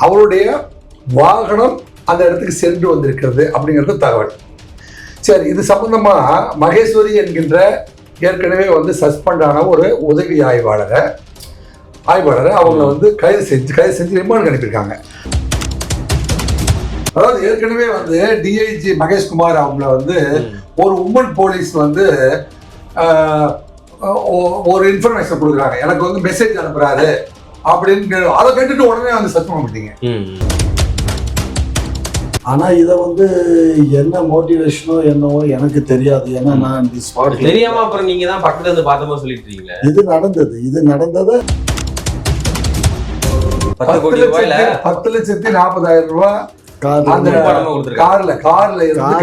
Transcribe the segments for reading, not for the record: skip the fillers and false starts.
அவருடைய வாகனம் அந்த இடத்துக்கு சென்று வந்திருக்கிறது அப்படிங்கிறது தகவல். சரி, இது சம்பந்தமா மகேஸ்வரி என்கின்ற ஏற்கனவே வந்து சஸ்பெண்ட் ஆன ஒரு உதவி ஆய்வாளரை அவங்கள வந்து கைது செஞ்சு ரிமாண்ட் அனுப்பியிருக்காங்க. அதாவது ஏற்கனவே வந்து டிஐஜி மகேஷ்குமார் அவங்கள வந்து ஒரு உமன் போலீஸ் வந்து ஒரு இன்ஃபர்மேஷன் கொடுக்குறாங்க, எனக்கு வந்து மெசேஜ் அனுப்புறாரு அப்படின்னு. அதை கேட்டுட்டு உடனே வந்து சஸ்பெண்ட் பண்ணிட்டீங்க. ஆனா இதை வந்து என்ன மோட்டிவேஷனோ என்னவோ எனக்கு தெரியாது. ஏன்னா நான் தெரியாம அப்புறம் நீங்க தான் பக்கத்துல இருந்து பார்த்தமா சொல்லிட்டு இருக்கீங்க. இது நடந்தது 10,40,000 ரூபாய் கார்ல இருந்து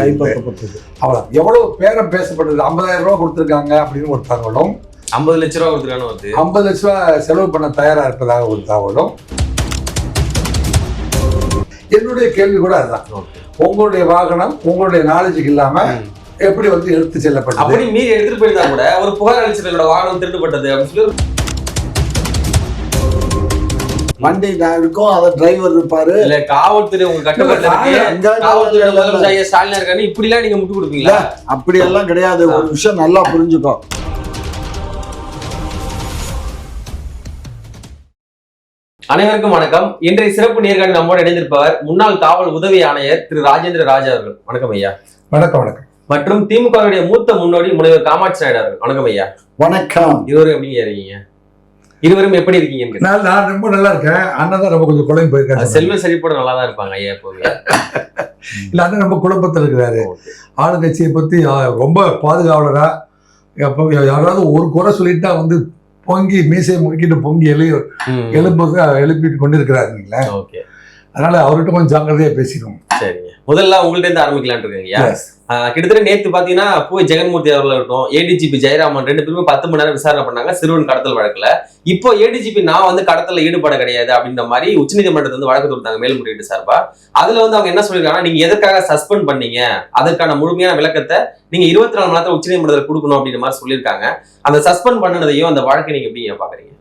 கைப்பற்றப்பட்டது. அவ்வளவு எவ்வளவு பேரம் பேசப்பட்டது. 50,000 ரூபாய் கொடுத்திருக்காங்க அப்படின்னு ஒரு தகவலும், 50 லட்ச ரூபாய் கொடுத்துருக்காங்க, 50 லட்ச ரூபாய் செலவு பண்ண தயாரா இருப்பதாக ஒரு தகவலும். என்னுடைய கேள்வி கூட அதுதான், உங்களுடைய வாகனம் உங்களுடைய நாலேஜுக்கு இல்லாம எப்படி வந்து எடுத்து செல்லப்பட்டது? அப்படி மீறி எடுத்துட்டு போயிருந்தா கூட ஒரு புகார் அளிச்சவர்களோட வாகனம் திருடப்பட்டது அப்படின்னு சொல்லி வண்டி இருக்கும், அதை டிரைவர் இருப்பாரு. இல்ல காவல்துறை உங்க கட்டுப்பாட்டுல காவல்துறை முதலமைச்சர் ஸ்டாலின் இருக்காரு, இப்படி எல்லாம் நீங்க முட்டு கொடுப்பீங்களா? அப்படி எல்லாம் கிடையாது. ஒரு விஷயம் நல்லா புரிஞ்சுக்கோ. அனைவருக்கும் வணக்கம். இன்றைய சிறப்பு நேர்காணல் நம்மோடு இணைந்திருப்பவர் முன்னாள் காவல் உதவி ஆணையர் திரு ராஜேந்திர ராஜா அவர்கள். வணக்கம் ஐயா. வணக்கம். வணக்கம். மற்றும் திமுகவுடைய மூத்த முன்னோடி முனைவர் காமாட்சி நாயுடு அவர்கள். வணக்கம் ஐயா. வணக்கம். இருவரும் எப்படி இருக்கீங்க? இருவரும் எப்படி இருக்கீங்க? நான் ரொம்ப நல்லா இருக்கேன். அண்ணன் தான் ரொம்ப கொஞ்சம் குழம்பு போயிருக்காரு. செல்வ செழிப்போட நல்லா தான் இருப்பாங்க ஐயா எப்போதுமே. இல்ல, அண்ணன் ரொம்ப குழப்பத்தில் இருக்கிறாரு. ஆளுங்கட்சியை பத்தி ரொம்ப பாதுகாவலரா, யாராவது ஒரு குறை சொல்லிட்டா வந்து பொங்கி மீசையை முறுக்கிட்டு பொங்கி எழுப்பிட்டு கொண்டு இருக்கிறாருங்களா. அதனால அவர்கிட்ட கொஞ்சம் ஜாக்கிரதையா பேசிக்கணும். சரிங்க, முதல்ல உங்கள்ட்ட இருந்து ஆரம்பிக்கலான் இருக்கீங்க. கிட்டத்தட்ட நேற்று பாத்தீங்கன்னா பூவை ஜெகன்மூர்த்தி அவர்கள் இருக்கட்டும், ஏடிஜிபி ஜெயராமன் 2 பேருமே 10 மணி நேரம் விசாரணை பண்ணாங்க சிறுவன் கடத்தல் வழக்குல. இப்போ ஏடிஜிபி நான் வந்து கடத்தல ஈடுபட கிடையாது அப்படின்ற மாதிரி உச்சநீதிமன்றத்துல வந்து வழக்கு தொடுத்தாங்க மேல்முறையீட்டு சார்பா. அதுல வந்து அவங்க என்ன சொல்லிருக்காங்கன்னா, நீங்க எதற்காக சஸ்பெண்ட் பண்ணீங்க அதற்கான முழுமையான விளக்கத்தை நீங்க 24 மணி நேரத்துல உச்சநீதிமன்றத்தில் கொடுக்கணும் அப்படின்ற மாதிரி சொல்லியிருக்காங்க. அந்த சஸ்பெண்ட் பண்ணதையும் அந்த வழக்கை நீங்க எப்படி பாக்குறீங்க?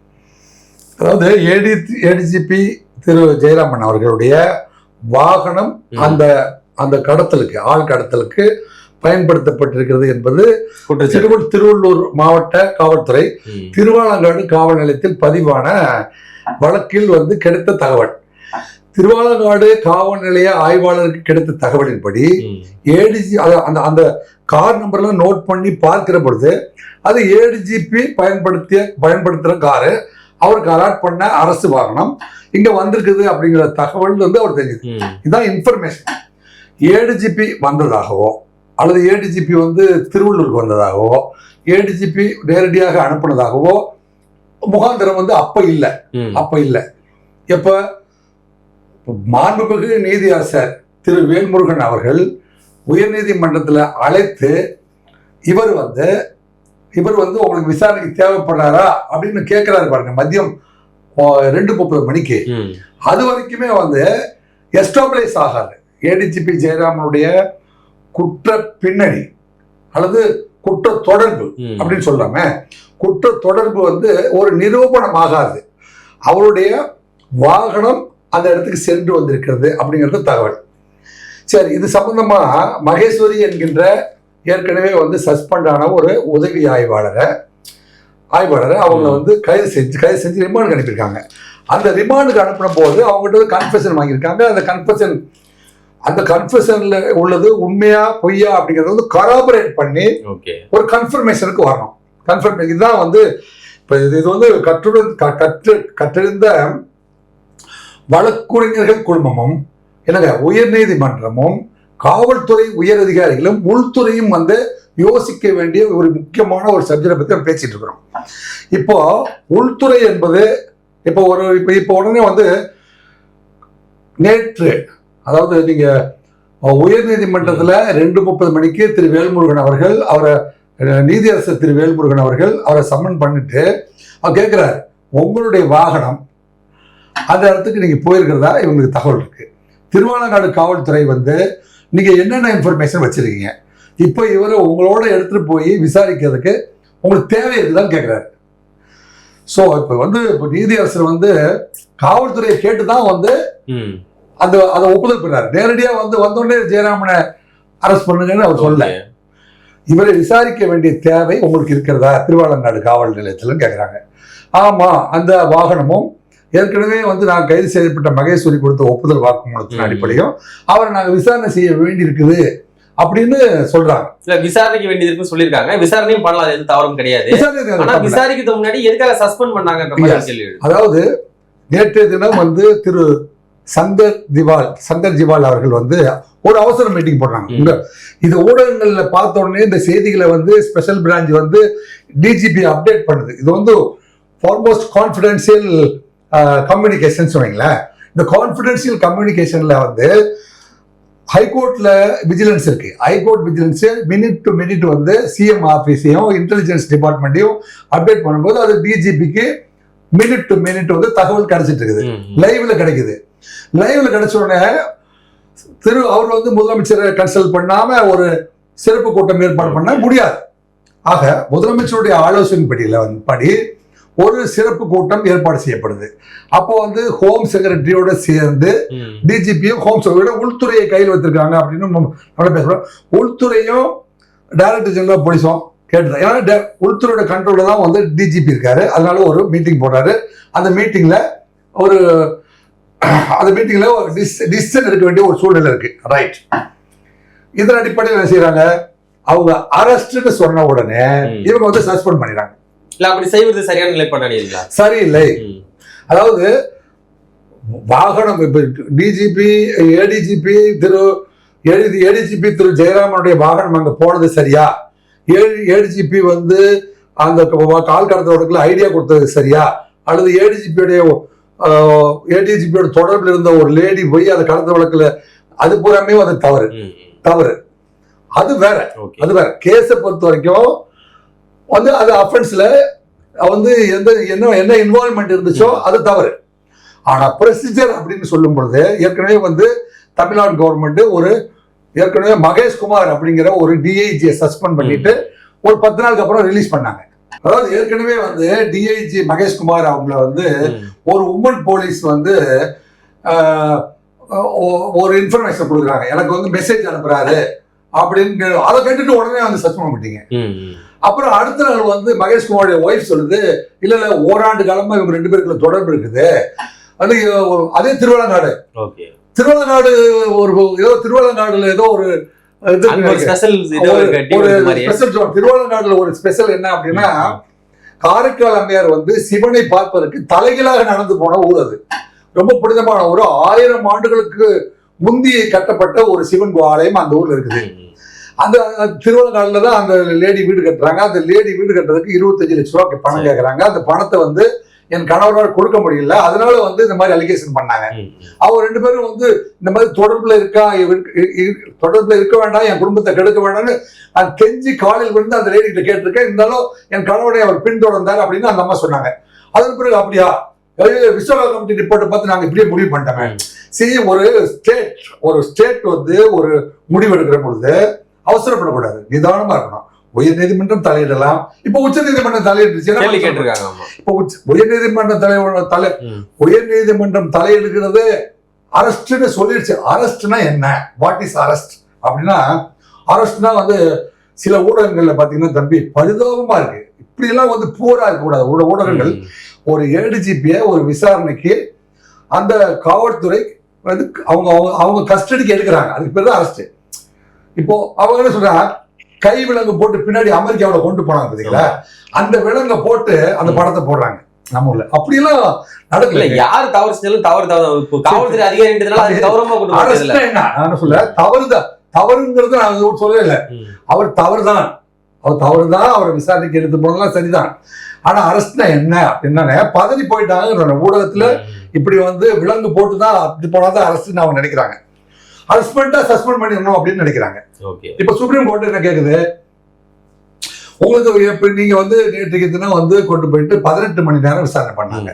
அதாவது ஏடிஜிபி திரு ஜெயராமன் அவர்களுடைய வாகனம் அந்த கடத்தலுக்கு, ஆள் கடத்தலுக்கு பயன்படுத்தப்பட்டிருக்கிறது என்பது திருவள்ளூர் மாவட்ட காவல்துறை திருவாலங்காடு காவல் நிலையத்தில் பதிவான வழக்கில் வந்து கிடைத்த தகவல். திருவாலங்காடு காவல் நிலைய ஆய்வாளருக்கு கிடைத்த தகவலின்படி ஏடிஜி அந்த கார் நம்பர்லாம் நோட் பண்ணி பார்க்கிற பொழுது அது ஏடிஜிபி பயன்படுத்துற காரு, அவருக்கு அலாட் பண்ண அரசு வாகனம் இங்க வந்திருக்குது அப்படிங்கிற தகவல் வந்து அவர் தெரியுது. இதுதான் இன்ஃபர்மேஷன். ஏடிஜிபி வந்ததாகவோ அல்லது ஏடிஜிபி வந்து திருவள்ளூருக்கு வந்ததாகவோ ஏடிஜிபி நேரடியாக அனுப்பினதாகவோ முகாந்திரம் வந்து அப்ப இல்லை. எப்ப மாண்புமிகு நீதியரசர் திரு வேல்முருகன் அவர்கள் உயர்நீதிமன்றத்தில் அழைத்து இவர் வந்து உங்களுக்கு விசாரணைக்கு தேவைப்படுறாரா அப்படின்னு கேட்கிறாரு பாருங்க, மதியம் 2:30 மணிக்கு. அது வரைக்குமே வந்து எஸ்டாப்ளிஷ் ஆகாது ஏடிஜிபி ஜெயராமனுடைய குற்ற பின்னணி அல்லது குற்ற தொடர்பு அப்படின்னு சொல்லாம, குற்ற தொடர்பு வந்து ஒரு நிரூபணம் ஆகாது. அவருடைய வாகனம் அந்த இடத்துக்கு சென்று வந்திருக்கிறது அப்படிங்கிறது தகவல். சரி, இது சம்பந்தமா மகேஸ்வரி என்கின்ற ஏற்கனவே வந்து சஸ்பெண்ட் ஆன ஒரு உதவி ஆய்வாளரை அவங்கள வந்து கைது செஞ்சு ரிமாண்ட் அனுப்பியிருக்காங்க. அந்த ரிமாண்டுக்கு அனுப்பின போது அவங்ககிட்ட கன்ஃபெஷன் வாங்கியிருக்காங்க. அந்த கன்ஃபெஷன்ல உள்ளது உண்மையா பொய்யா அப்படிங்கறத வந்து கராபரேட் பண்ணி ஒரு கன்ஃபர்மேஷனுக்கு வரணும். கன்ஃபர்மேஷன் இதுதான் வந்து இப்ப இது வந்து கற்றறிந்த வழக்குரைஞர்கள் குழுமமும் என்னங்க உயர்நீதிமன்றமும் காவல்துறை உயர் அதிகாரிகளும் உள்துறையும் வந்து யோசிக்க வேண்டிய ஒரு முக்கியமான ஒரு சப்ஜெக்டை பத்தி நம்ம பேசிட்டு இருக்கிறோம். இப்போ உள்துறை என்பது இப்போ உடனே வந்து நேற்று, அதாவது நீங்க உயர்நீதிமன்றத்துல 2:30 மணிக்கு திரு வேல்முருகன் அவர்கள் நீதியரசர் திரு வேல்முருகன் அவர்கள் அவரை சம்மன் பண்ணிட்டு அவர் கேட்கிறார், உங்களுடைய வாகனம் அந்த இடத்துக்கு நீங்க போயிருக்கிறதா இவங்களுக்கு தகவல் இருக்கு. திருவாலங்காடு காவல்துறை வந்து நீங்க என்னென்ன இன்ஃபர்மேஷன் வச்சிருக்கீங்க, இப்போ இவரை உங்களோட எடுத்துட்டு போய் விசாரிக்கிறதுக்கு உங்களுக்கு தேவை இருக்குதான்னு கேட்கிறாரு. ஸோ இப்போ வந்து இப்போ நீதியரசர் வந்து காவல்துறையை கேட்டுதான் வந்து அதை ஒப்புதல் பெறாரு. நேரடியா வந்து வந்தோடனே ஜெயராமனை அரெஸ்ட் பண்ணுங்கன்னு அவர் சொல்ல. இவரை விசாரிக்க வேண்டிய தேவை உங்களுக்கு இருக்கிறதா திருவாலங்காடு காவல் நிலையத்தில் கேட்குறாங்க. ஆமா, அந்த வாகனமும் ஏற்கனவே வந்து நான் கைது செய்யப்பட்ட மகேஸ்வரி கொடுத்த ஒப்புதல் வாக்குமூலத்தின் அடிப்படையும் அவரை நாங்கள் விசாரணை செய்ய வேண்டி இருக்குது அப்படின்னு சொல்றாங்க. இல்ல விசாரணைக்கு வேண்டியது இருக்குன்னு சொல்லியிருக்காங்க. விசாரணையும் பண்ணலாம், எது தவறும் கிடையாது. ஆனா விசாரிக்கிறதுக்கு முன்னாடி எதுக்காக சஸ்பெண்ட் பண்ணாங்கன்ற மாதிரி கேள்வி. அதாவது நேற்றைய தினம் வந்து திரு சங்கர் ஜிவால் அவர்கள் வந்து ஒரு அவசர மீட்டிங் போடுறாங்க. இது ஊடகங்கள்ல பார்த்த உடனே இந்த செய்திகளை வந்து ஸ்பெஷல் பிரான்ச் வந்து டிஜிபி அப்டேட் பண்ணுது. இது வந்து ஃபார்மோஸ்ட் கான்ஃபிடென்ஷியல் கம்யூனிகேஷன் வைங்களேன். இந்த கான்ஃபிடென்ஷியல் கம்யூனிகேஷன்ல வந்து ஹைகோர்ட்ல விஜிலன்ஸ் இருக்கு. High court vigilance minute to minute வந்து சிஎம் ஆபீஸையும் இன்டெலிஜென்ஸ் டிபார்ட்மெண்ட்டையும் அப்டேட் பண்ணும்போது அது டிஜிபிக்கு மினிட் டு மினிட் வந்து தகவல் கிடைச்சிட்டு இருக்குது. லைவ்ல கிடைக்குது. லைவ்ல கிடைச்ச உடனே அவர் வந்து முதலமைச்சரை கன்சல்ட் பண்ணாம ஒரு சிறப்பு கூட்டம் ஏற்பாடு பண்ண முடியாது. ஆக முதலமைச்சருடைய ஆலோசனைப்படியில படி ஒரு சிறப்பு கூட்டம் ஏற்பாடு செய்யப்படுது. அப்போ வந்து ஹோம் செக்ரட்டரியோட சேர்ந்து டிஜிபியும் ஹோம் செக்ரட்டரியோட உள்துறையை கையில் வச்சிருக்காங்க அப்படின்னு நம்ம பேசுறோம். உள்துறையும் டைரக்டர் ஜெனரல் போலீஸும் கேட்டு, ஏன்னா உள்துறையோட கண்ட்ரோல்ல தான் வந்து டிஜிபி இருக்காரு. அதனால ஒரு மீட்டிங் போடுறாரு. அந்த மீட்டிங்ல ஒரு டிசிஷன் எடுக்க வேண்டிய ஒரு சூழ்நிலை இருக்கு. ரைட். இதன் அடிப்படையில் என்ன செய்யறாங்க, அவங்க அரெஸ்ட்னு சொன்ன உடனே இவங்க வந்து சஸ்பெண்ட் பண்ணிடுறாங்க. இல்ல அப்படி செய்வது சரியான நிலைப்பாடு சரியில்லை. அதாவது வாகனம் டிஜிபி ஏடிஜிபி திரு ஜெயராமனுடைய வாகனம் அங்க போனது சரியா, ஏடிஜிபி வந்து அந்த கால் கடத்தவர்களுக்கு ஐடியா கொடுத்தது சரியா, அல்லது ஏடிஜிபியோட தொடர்பில் இருந்த ஒரு லேடி போய் அதை கடத்த வழக்குல அது பூராமே அது தவறு. அது வேற. கேஸை பொறுத்த வரைக்கும் வந்து அது அஃபென்ஸ்ல வந்து என்ன இன்வால்வ்மெண்ட் இருந்துச்சோ அது தவறு. ஆனா ப்ரொசீஜர் அப்படின்னு சொல்லும் பொழுது ஏற்கனவே வந்து தமிழ்நாடு கவர்மெண்ட் ஏற்கனவே மகேஷ்குமார் அப்படிங்கிற ஒரு டிஐஜியை சஸ்பெண்ட் பண்ணிட்டு ஒரு 10 நாளுக்கு அப்புறம் ரிலீஸ் பண்ணாங்க. அதாவது ஏற்கனவே வந்து டிஐஜி மகேஷ்குமார் அவங்கள வந்து ஒரு உமன் போலீஸ் வந்து ஒரு இன்ஃபர்மேஷன் கொடுக்குறாங்க, எனக்கு வந்து மெசேஜ் அனுப்புறாரு அப்படின்னு. அதை கேட்டுட்டு உடனே வந்து சஸ்பெண்ட் பண்ணிட்டீங்க. அப்புறம் அடுத்த நாள் வந்து மகேஷ்குமாரோட ஒய்ஃப் சொல்லுது, இல்ல ஓராண்டு காலமா இவங்க 2 பேருக்குள்ள தொடர்பு இருக்குது. அது அதே திருவள்ளங்காடுல ஏதோ ஒரு திருவள்ளங்காடுல ஒரு ஸ்பெஷல் என்ன அப்படின்னா, காரைக்கால் அம்மையார் வந்து சிவனை பார்ப்பதற்கு தலைகீழாக நடந்து போன ஊர். அது ரொம்ப புனிதமான ஒரு 1000 ஆண்டுகளுக்கு முந்தி கட்டப்பட்ட ஒரு சிவன் ஆலயம் அந்த ஊர்ல இருக்குது. அந்த திருவள்ளங்காடுல தான் அந்த லேடி வீடு கட்டுறாங்க. அந்த லேடி வீடு கட்டுறதுக்கு 25 லட்சம் ரூபாய்க்கு பணம் கேட்கறாங்க. அந்த பணத்தை வந்து என் கணவரால் கொடுக்க முடியல, அதனால வந்து இந்த மாதிரி அலிகேஷன் பண்ணாங்க. அவங்க 2 பேரும் வந்து இந்த மாதிரி தொடர்புல இருக்க வேண்டாம், என் குடும்பத்தை கெடுக்க வேண்டாம்னு நான் கெஞ்சி காலில் விழுந்து அந்த லேடி கிட்ட கேட்டிருக்கேன். இருந்தாலும் என் கணவனை அவர் பின்தொடர்ந்தார் அப்படின்னு அந்த அம்மா சொன்னாங்க. அதன் பிறகு அப்படியா விஸ்வநாத கமிட்டி ரிப்போர்ட்டை பார்த்து நாங்க இப்படியே முடிவு பண்ணிட்டோமே. சரி, ஒரு ஸ்டேட் வந்து ஒரு முடிவு எடுக்கிற பொழுது அவசரப்படக்கூடாது, நிதானமா இருக்கணும். உயர் நீதிமன்றம் தலையிடலாம். இப்ப உச்ச நீதிமன்றம் தலையிடுச்சு. இப்ப உயர் நீதிமன்றம் தலையிடுகிறது அரெஸ்ட்னு சொல்லிடுச்சு. அரெஸ்ட்னா என்ன, வாட் இஸ் அரெஸ்ட் அப்படின்னா, அரெஸ்ட்னா வந்து சில ஊடகங்கள்ல பாத்தீங்கன்னா தம்பி பரிதாபமா இருக்கு. இப்படி எல்லாம் வந்து போரா இருக்கக்கூடாது. ஊடகங்கள் ஒரு ஏடிஜிபிய ஒரு விசாரணைக்கு அந்த காவல்துறை வந்து அவங்க கஸ்டடிக்கு எடுக்கிறாங்க. அதுக்கு பேர் தான் அரெஸ்ட். இப்போ அவங்க என்ன சொல்றாங்க, கை விலங்கு போட்டு பின்னாடி அமெரிக்காவில கொண்டு போனாங்க பாத்தீங்களா, அந்த விலங்கை போட்டு அந்த படத்தை போடுறாங்க நம்ம ஊர்ல. அப்படி எல்லாம் நடக்கல. யாரு தவறு செஞ்சாலும் காவல்துறை அதிகாரி நான் சொல்ல தவறுங்கிறது நான் சொல்லவே இல்லை. அவர் தவறுதான், அவரை விசாரணைக்கு எடுத்து போனலாம் சரிதான். ஆனா அரெஸ்ட்னா என்ன அப்படின்னா பதறி போயிட்டாங்க ஊடகத்துல. இப்படி வந்து விலங்கு போட்டுதான் அப்படி போனாதான் அரெஸ்ட் அவங்க நினைக்கிறாங்க. சஸ்பெண்ட் பண்ணிடணும் அப்படின்னு நினைக்கிறாங்க. இப்ப சுப்ரீம் கோர்ட் என்ன கேக்குது, உங்களுக்கு நீங்க வந்து நேற்றைக்கு தினம் வந்து கொண்டு போயிட்டு 18 மணி நேரம் விசாரணை பண்ணாங்க.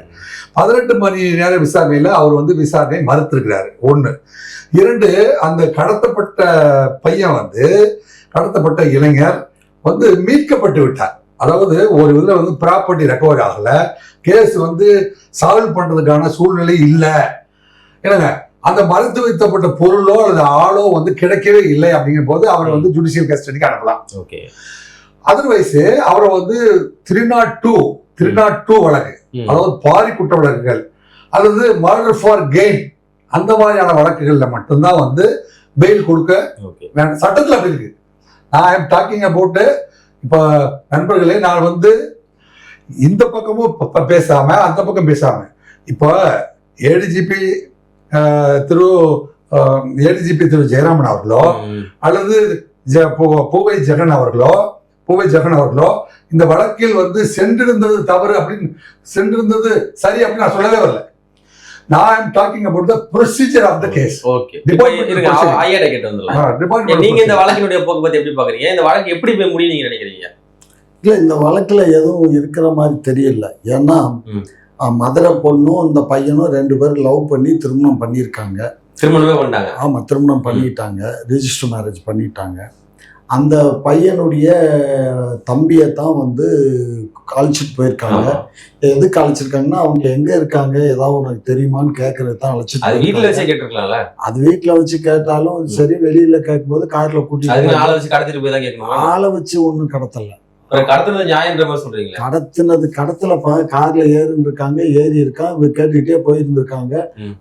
18 மணி நேரம் விசாரணையில அவர் வந்து விசாரணையை மறுத்திருக்கிறாரு. 1. 2, அந்த கடத்தப்பட்ட பையன் வந்து கடத்தப்பட்ட இளைஞர் வந்து மீட்கப்பட்டு விட்டார். அதாவது ஒரு இதுல வந்து ப்ராப்பர்ட்டி ரெக்கவர் ஆகல, கேஸ் வந்து சால்வ் பண்றதுக்கான சூழ்நிலை இல்லை. என்னங்க, அந்த மறைத்து வைக்கப்பட்ட பொருளோ அல்லது ஆளோ வந்து கிடைக்கவே இல்லை அப்படிங்கிற போது அவரை வந்து ஜுடிஷியல் கஸ்டடிக்கு அனுப்பலாம். ஓகே. அதர்வைஸ் அவரை வந்து 302 வழக்கு, அதாவது பாரி குற்ற வழக்குகள் அல்லது மர்டர் ஃபார் கெயின் அந்த மாதிரியான வழக்குகள்ல மட்டும்தான் வந்து பெயில் கொடுக்க வேணும். சட்டத்தில் அப்படி இருக்கு. நான் ஐ எம் டாக்கிங் அபவுட், இப்ப நண்பர்களே, நான் வந்து இந்த பக்கமும் பேசாம அந்த பக்கம் பேசாம, இப்போ ஏடிஜிபி திரு ஜெயராமன் அவர்களோ அல்லது பூவை ஜெகன் அவர்களோ இந்த வழக்கில் வந்து சென்றிருந்தது தவறு அப்படின்னு, சென்றிருந்தது சரி அப்படின்னு நான் சொல்லவே வரல. நான் I am talking about the procedure of the case. Okay. ஐயாட கேட் வந்துடலாம். நீங்க இந்த வழக்கினுடைய போக்கு பத்தி எப்படி பாக்குறீங்க? இந்த வழக்கு எப்படி போய் முடியும் நீங்க நினைக்கிறீங்க? இல்ல, இந்த வழக்குல எதுவும் இருக்கிற மாதிரி தெரியல. ஏன்னா மதுரை பொண்ணும் இந்த பையனும் 2 பேரும் லவ் பண்ணி திருமணம் பண்ணியிருக்காங்க. திருமணமே பண்ணாங்க. ஆமா, திருமணம் பண்ணிட்டாங்க, ரிஜிஸ்டர் மேரேஜ் பண்ணிட்டாங்க. அந்த பையனுடைய தம்பியை தான் வந்து அழைச்சிட்டு போயிருக்காங்க. எதுக்கு அழைச்சிருக்காங்கன்னா, அவங்க எங்க இருக்காங்க ஏதாவது உனக்கு தெரியுமான்னு கேட்கறது தான் அழைச்சிட்டு. அது வீட்டுல வச்சு கேட்டிருக்கலாம்ல. அது வீட்டுல வச்சு கேட்டாலும் சரி, வெளியில கேட்கும்போது கார்ல கூட்டிட்டு ஆளை வச்சு கடத்திட்டு போய் தான் கேட்கணும். ஆளை வச்சு ஒன்றும் கடத்தல. கடத்துனது நியாயன்ற மாதிரி சொல்றீங்களா? கடத்தலப்பா, கார்ல ஏறி இருக்கான், கேட்டுக்கிட்டே போயிருந்திருக்காங்க.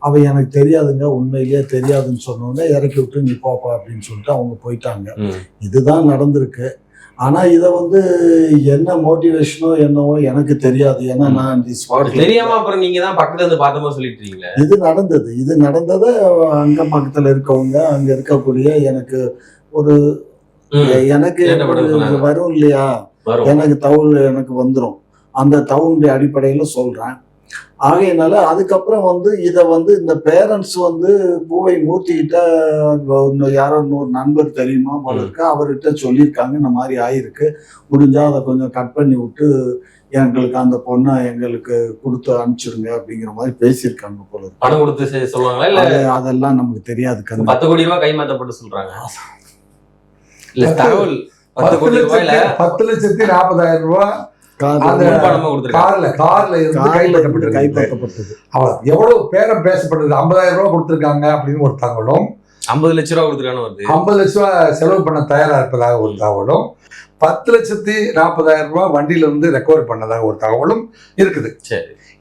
அவன் எனக்கு தெரியாதுங்க, உண்மையிலேயே தெரியாதுன்னு சொன்னோன்னே இறக்கி விட்டு நீ போப்பா அப்படின்னு சொல்லிட்டு அவங்க போயிட்டாங்க. இதுதான் நடந்திருக்கு. ஆனா இத வந்து என்ன மோட்டிவேஷனோ என்னவோ எனக்கு தெரியாது. ஏன்னா நான் தெரியாம அப்புறம் நீங்க தான் பக்கத்துல இருந்து பார்த்தமா சொல்லிட்டு இருக்கீங்களா? இது நடந்ததை அங்க பக்கத்துல இருக்கவங்க, அங்க இருக்கக்கூடிய எனக்கு வரும் இல்லையா, எனக்கு தவுள் எனக்கு வந்துடும். அந்த தவுளுடைய அடிப்படையில சொல்றேன். ஆகையினால அதுக்கப்புறம் வந்து இதை வந்து இந்த பேரண்ட்ஸ் வந்து பூவை மூர்த்திக்கிட்ட யாரோ ஒரு நண்பர் தெரியுமா போல இருக்கு, அவர்கிட்ட சொல்லியிருக்காங்க இந்த மாதிரி ஆயிருக்கு, முடிஞ்சா அதை கொஞ்சம் கட் பண்ணி விட்டு எங்களுக்கு அந்த பொண்ணை எங்களுக்கு கொடுத்து அனுப்பிச்சிருங்க அப்படிங்கிற மாதிரி பேசியிருக்காங்க போல இருக்கு. பணம் கொடுத்து சொல்லுவாங்களா இல்ல அதெல்லாம் நமக்கு தெரியாது. 10 கோடி ரூபாய் கைமாற்றப்பட்டு சொல்றாங்க. இல்ல தகவல் 10 கோடி ரூபாயில 10,40,000 ரூபாய் கைப்பற்றப்பட்டது. எவ்வளவு பேரம் பேசப்பட்டது, 50,000 ரூபாய் கொடுத்திருக்காங்க அப்படின்னு ஒரு தகவலும், 50 லட்சம் ரூபாய் கொடுத்துருக்காங்க, 50 லட்சம் ரூபாய் செலவு பண்ண தயாரா இருப்பதாக ஒரு தகவலும், 10,40,000 ரூபாய் வண்டியில இருந்து ரெக்கவர் பண்ணதாக ஒரு தகவலும் இருக்குது.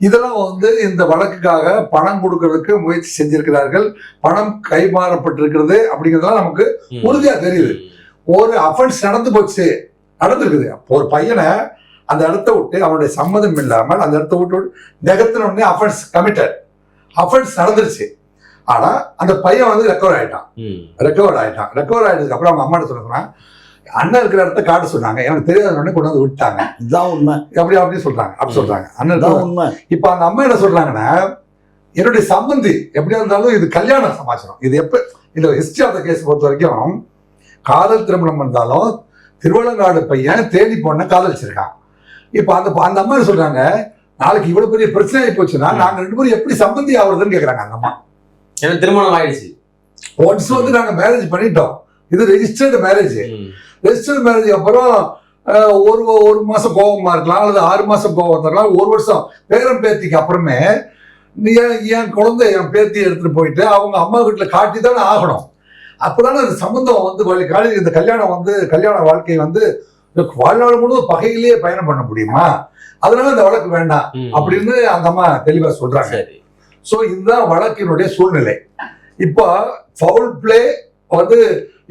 இதெல்லாம் வந்து இந்த வழக்குக்காக பணம் கொடுக்கறதுக்கு முயற்சி செஞ்சிருக்கிறார்கள், பணம் கைமாறப்பட்டிருக்கிறது அப்படிங்கிறதுலாம் நமக்கு உறுதியா தெரியுது. ஒரு அஃபென்ஸ் நடந்திருக்குது. ஒரு பையனை அந்த இடத்த விட்டு அவனுடைய சம்மதம் இல்லாமல் அந்த இடத்த விட்டு நெகத்தின உடனே அஃபென்ஸ் கமிட்டட், அஃபென்ஸ் நடந்துருச்சு. ஆனா அந்த பையன் வந்து ரெக்கவர் ஆயிட்டான். ரெக்கவர் ஆயிட்டதுக்கு அப்புறம் அவங்க அம்மா சொன்னா, அண்ணன் இருக்கிற இடத்த காட்ட சொன்னாங்க, எனக்கு தெரியாத உடனே கொண்டு வந்து விட்டாங்க. இதுதான் உண்மை. அப்படி சொல்றாங்க அண்ணன் தான் உண்மை. இப்ப அந்த அம்மா என்ன சொல்றாங்கன்னா, என்னுடைய சம்பந்தி எப்படியா இருந்தாலும் இது கல்யாண சமாச்சாரம். இது எப்ப இந்த ஹிஸ்டரி ஆஃப் த கேஸ் பொறுத்த வரைக்கும் காதல் திருமணம் இருந்தாலும் திருவள்ளங்காடு பையன் தேடி பொண்ணை காதலிச்சிருக்கான். இப்ப அந்த அம்மா சொல்றாங்க, நாளைக்கு இவ்வளவு பெரிய பிரச்சனை ஆகி போச்சுன்னா நாங்க 2 பேரும் எப்படி சம்பந்தி ஆகுறதுன்னு கேக்குறாங்க அந்த அம்மா. எனக்கு திருமணம் ஆயிடுச்சு, ஒன்ஸ் வந்து நாங்க மேரேஜ் பண்ணிட்டோம், இது ரெஜிஸ்டர்டு மேரேஜ். ரெஜிஸ்டர்டு மேரேஜ் அப்புறம் ஒரு மாசம் கோபமா இருக்கலாம், அல்லது 6 மாசம் கோபம் இருக்கலாம், 1 வருஷம் பேரம் பேத்திக்கு அப்புறமே என் குழந்தை என் பேத்தி எடுத்துட்டு போயிட்டு அவங்க அம்மா வீட்டுல காட்டி தானே ஆகணும். அப்பதானே அந்த சம்பந்தம் வந்து இந்த கல்யாண வாழ்க்கை வந்து வாழ்நாள் முழுவதும் பகையிலேயே பயணம் பண்ண முடியுமா? அதனால இந்த வழக்கு வேண்டாம் அப்படின்னு அந்த அம்மா தெளிவா சொல்றாங்க. சோ இதுதான் வழக்கினுடைய சூழ்நிலை. இப்போ ஃபவுல் பிளே வந்து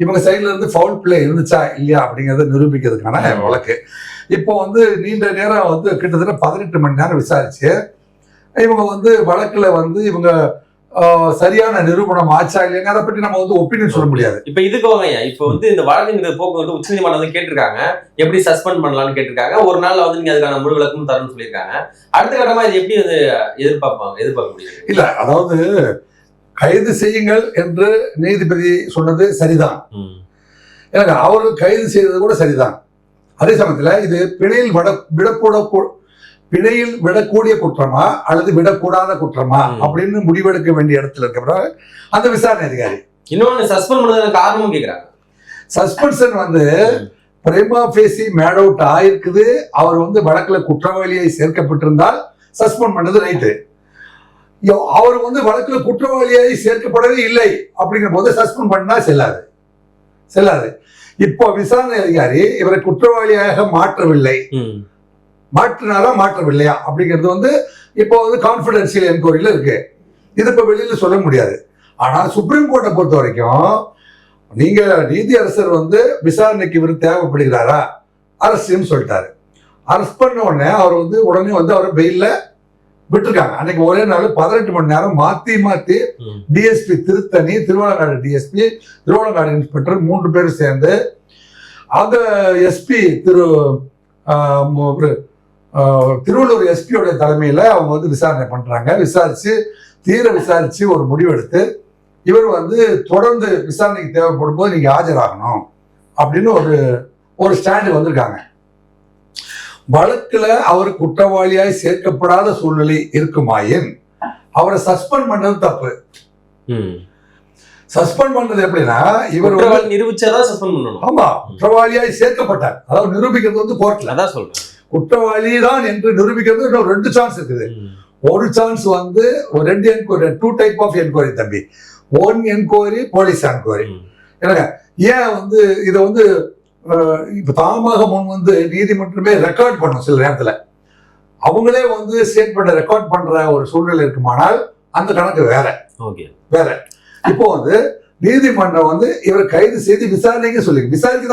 இவங்க சைட்ல இருந்து ஃபவுல் பிளே இருந்துச்சா இல்லையா அப்படிங்கறத நிரூபிக்கிறதுக்கான வழக்கு. இப்போ வந்து நீண்ட நேரம் வந்து கிட்டத்தட்ட 18 மணி நேரம் விசாரிச்சு இவங்க வந்து வழக்குல வந்து இவங்க சரியான நிரூபணம் ஆச்சா இல்லையா அதை பற்றி நம்ம வந்து ஒப்பீனியன் சொல்ல முடியாது. இப்ப இதுக்கு வாங்கய்யா, இப்ப வந்து இந்த வழக்கு போக்கு வந்து உச்சநீதிமன்றம் வந்து கேட்டிருக்காங்க, எப்படி சஸ்பெண்ட் பண்ணலாம்னு கேட்டிருக்காங்க. ஒரு நாள்ல வந்து நீங்க அதுக்கான முழு விளக்கம் தரணும்னு சொல்லியிருக்காங்க. அடுத்த கட்டமா இது எப்படி வந்து எதிர்பார்க்க முடியும்? இல்ல, அதாவது கைது செய்யுங்கள் என்று நீதிபதி சொன்னது சரிதான். எனக்கு அவர்கள் கைது செய்தது கூட சரிதான். அதே சமயத்துல இது பிணையில் விடக்கூடிய குற்றமா அல்லது விடக்கூடாத குற்றமா அப்படின்னு முடிவெடுக்க வேண்டிய இடத்துல இருக்க அந்த விசாரணை அதிகாரி. இன்னொன்னு சஸ்பெண்ட் பண்ணதுக்கு காரணமும் கேட்கிறாங்க. சஸ்பென்ஷன் வந்து பிரேமா பேசி மேட் அவுட் ஆயிருக்குது, அவர் வந்து வழக்குல குற்றவாளியை சேர்க்கப்பட்டிருந்தால் சஸ்பெண்ட் பண்ணது ரைட்டு. அவர் வந்து வழக்குல குற்றவாளியாய் சேர்க்கப்படவே இல்லை அப்படிங்கிற போது சஸ்பெண்ட் பண்ணா செல்லாது. இப்போ விசாரணை அதிகாரி இவரை குற்றவாளியாக மாற்றவில்லை, மாற்றவில்லையா அப்படிங்கிறது வந்து இப்போ வந்து கான்பிடென்சியல் என்கொயரியில இருக்கு. இது இப்ப வெளியில சொல்ல முடியாது. ஆனா சுப்ரீம் கோர்ட்டை பொறுத்த வரைக்கும் நீங்க நீதியரசர் வந்து விசாரணைக்கு இவர் தேவைப்படுகிறாரா, அரசுன்னு சொல்லிட்டாரு. அரெஸ்ட் பண்ண உடனே அவர் வந்து உடனே வந்து அவரை பெயில்ல விட்டுருக்காங்க. அன்னைக்கு ஒரே நாள் 18 மணி நேரம் மாத்தி DSP Tiruttani, Thiruvalangadu DSP, Thiruvalangadu inspector 3 பேரும் சேர்ந்து அந்த எஸ்பி திருவள்ளூர் எஸ்பியோட தலைமையில அவங்க வந்து விசாரணை பண்றாங்க. விசாரிச்சு ஒரு முடிவெடுத்து இவர் வந்து தொடர்ந்து விசாரணைக்கு தேவைப்படும் போது நீங்க ஆஜராகணும் அப்படின்னு ஒரு ஸ்டாண்டு வந்திருக்காங்க. வழக்குல அவர் குற்றவாளியாய் சேர்க்கப்படாத சூழ்நிலை இருக்குமாயின் அவரை சஸ்பெண்ட் பண்ணது தப்பு. சஸ்பெண்ட் பண்ணது எப்படின்னா இவர் நிரூபிச்சாதான் சஸ்பெண்ட் பண்ணணும். ஆமா, குற்றவாளியாய் சேர்க்கப்பட்டார். அதாவது நிரூபிக்கிறது வந்து கோர்ட்ல அதான் சொல்றேன். குற்றவாளி தான் என்று நிரூபிக்கிறது இன்னும் 2 சான்ஸ் இருக்குது. ஒரு சான்ஸ் வந்து 2 என்கொயரி, 2 டைப் ஆஃப் என்கொயரி தம்பி. 1 என்கொயரி போலீஸ் என்கொயரி. எனக்கு ஏன் வந்து இதை வந்து இப்ப தாமாக முன் வந்து நீதிமன்றமே ரெக்கார்ட் பண்ணும். சில நேரத்துல அவங்களே வந்து ஸ்டேட்மெண்ட் ரெக்கார்ட் பண்ற ஒரு சூழ்நிலை இருக்குமானால் அந்த கணக்கு வேற. இப்போ வந்து நீதிமன்றம் வந்து இவரை கைது செய்து விசாரிக்க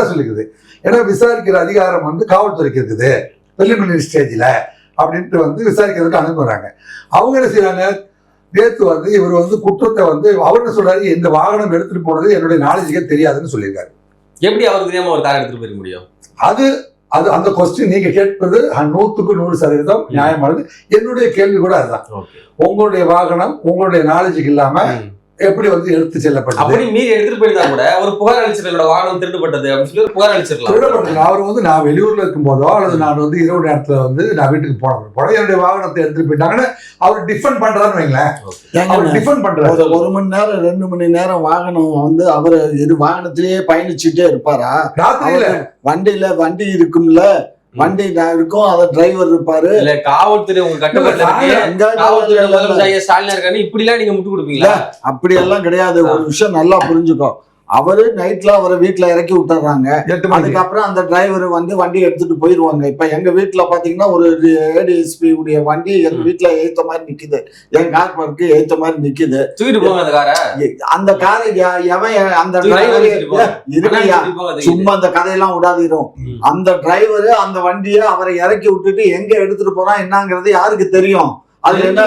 தான் சொல்லிக்குது. ஏன்னா விசாரிக்கிற அதிகாரம் வந்து காவல்துறைக்கு இருக்குது பிரிலிமினரி ஸ்டேஜ்ல அப்படின்ட்டு வந்து விசாரிக்கிறதுக்கு அனுப்புறாங்க. அவங்க என்ன செய்யறாங்க, நேற்று வந்து இவர் வந்து குற்றத்தை வந்து அவர் என்ன சொல்றாரு, இந்த வாகனம் எடுத்துட்டு போனது என்னுடைய நாலேஜுக்கே தெரியாதுன்னு சொல்லியிருக்காரு. எப்படி அவருக்கு தெரியாம ஒரு கார் எடுத்துட்டு போயிருக்க முடியும்? அது அந்த கொஸ்டின் நீங்க கேட்பது 100% நியாயமானது. என்னுடைய கேள்வி கூட அதுதான். உங்களுடைய வாகனம் உங்களுடைய நாலேஜுக்கு இல்லாம எப்படி வந்து எடுத்து செல்லப்பட்டது? அப்படி மீறி எடுத்துட்டு போயிருந்தா கூட ஒரு புகார் அளிச்சிருக்கோட வாகனம் திருடப்பட்டது அப்படின்னு சொல்லி புகார் அளிச்சிருக்கலாம். அவர் வந்து நான் வெளியூர்ல இருக்கும் போதோ அல்லது நான் வந்து இரவு நேரத்துல வந்து நான் வீட்டுக்கு போன என்னுடைய வாகனத்தை எடுத்துட்டு போயிட்டாங்கன்னு அவர் டிஃபெண்ட் பண்றாருன்னு வைங்களேன். டிஃபெண்ட் பண்றாரு. 1 மணி நேரம் 2 மணி நேரம் வாகனம் வந்து அவர் வாகனத்திலேயே பயணிச்சுட்டே இருப்பாரா? ராத்திரியில வண்டி இருக்கும்ல, வண்டி இருக்கும், அத டிரைவர் இருப்பாரு. இல்ல காவல்துறை உங்க கட்டுப்பாட்டுல ஸ்டாலின் இருக்காரு, இப்படி எல்லாம் நீங்க முட்டு கொடுப்பீங்களா? அப்படி எல்லாம் கிடையாது. ஒரு விஷயம் நல்லா புரிஞ்சுக்கோ. அவரு நைட்ல அவரை வீட்டுல இறக்கி விட்டுறாங்க. அதுக்கப்புறம் அந்த டிரைவர் வந்து வண்டி எடுத்துட்டு போயிருவாங்க. இப்ப எங்க வீட்டுல பாத்தீங்கன்னா ஒரு ஏடிஎஸ்பி உடைய வண்டி எங்க வீட்டுல ஏத்த மாதிரி நிக்குது, என் கார் பார்க்கு ஏத்த மாதிரி நிக்குது. அந்த காரை எவன் அந்த டிரைவர் இருக்கையா சும்மா அந்த கதையெல்லாம் விடாதிரும். அந்த டிரைவரு அந்த வண்டியை அவரை இறக்கி விட்டுட்டு எங்க எடுத்துட்டு போறான் என்னங்கிறது யாருக்கு தெரியும்? அது என்ன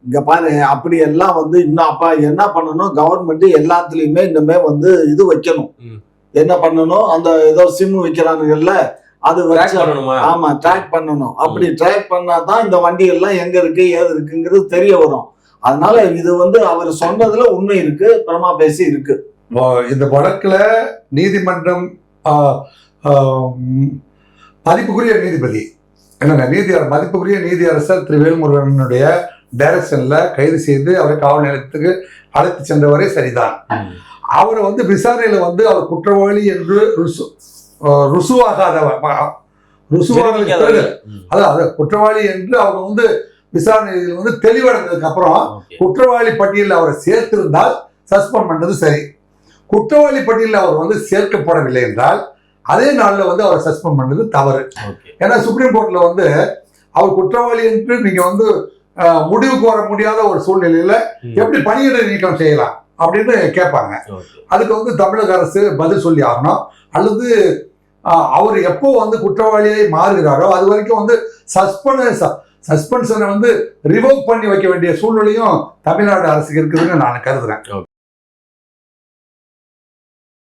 இங்க பாரு, அப்படி எல்லாம் வந்து இன்னும் அப்ப என்ன பண்ணணும், கவர்மெண்ட் எல்லாத்துலயுமே இனிமே வந்து இது வைக்கணும். என்ன பண்ணணும், அந்த ஏதோ சிம் வைக்கிறானுங்கல்ல, அது ஆமா ட்ராக் பண்ணணும். அப்படி ட்ராக் பண்ணாதான் இந்த வண்டி எல்லாம் எங்க இருக்கு ஏது இருக்குங்கிறது தெரிய வரும். அதனால இது வந்து அவர் சொன்னதுல உண்மை இருக்கு, பிரமா பேசி இருக்கு. இந்த வழக்குல நீதிமன்றம் மதிப்புக்குரிய நீதிபதி மதிப்புக்குரிய நீதியரசர் திரு வேல்முருகனுடைய டைரக்ஷன்ல கைது செய்து அவரை காவல் நிலையத்துக்கு அழைத்து சென்றவரே சரிதான். அவர் வந்து விசாரணையில வந்து அவர் குற்றவாளி என்று அதாவது குற்றவாளி என்று அவங்க வந்து விசாரணையில் வந்து தெளிவடைந்ததுக்கு அப்புறம் குற்றவாளி பட்டியலில் அவரை சேர்த்திருந்தால் சஸ்பெண்ட் பண்ணது சரி. குற்றவாளி பட்டியலில் அவர் வந்து சேர்க்கப்படவில்லை என்றால் அதே நாள்ல வந்து அவரை சஸ்பெண்ட் பண்ணது தவறு. ஏன்னா சுப்ரீம் கோர்ட்ல வந்து அவர் குற்றவாளி என்று நீங்க வந்து முடிவுக்கு வர முடியாத ஒரு சூழ்நிலையில எப்படி பணியிடை நீக்கம் செய்யலாம் அப்படின்னு கேட்பாங்க. அதுக்கு வந்து தமிழக அரசு பதில் சொல்லி ஆகணும். அல்லது அவர் எப்போ வந்து குற்றவாளியை மாறுகிறாரோ அது வரைக்கும் வந்து சஸ்பென்ஷனை வந்து ரிவோக் பண்ணி வைக்க வேண்டிய சூழ்நிலையும் தமிழ்நாடு அரசுக்கு இருக்குதுன்னு நான் கருதுறேன்.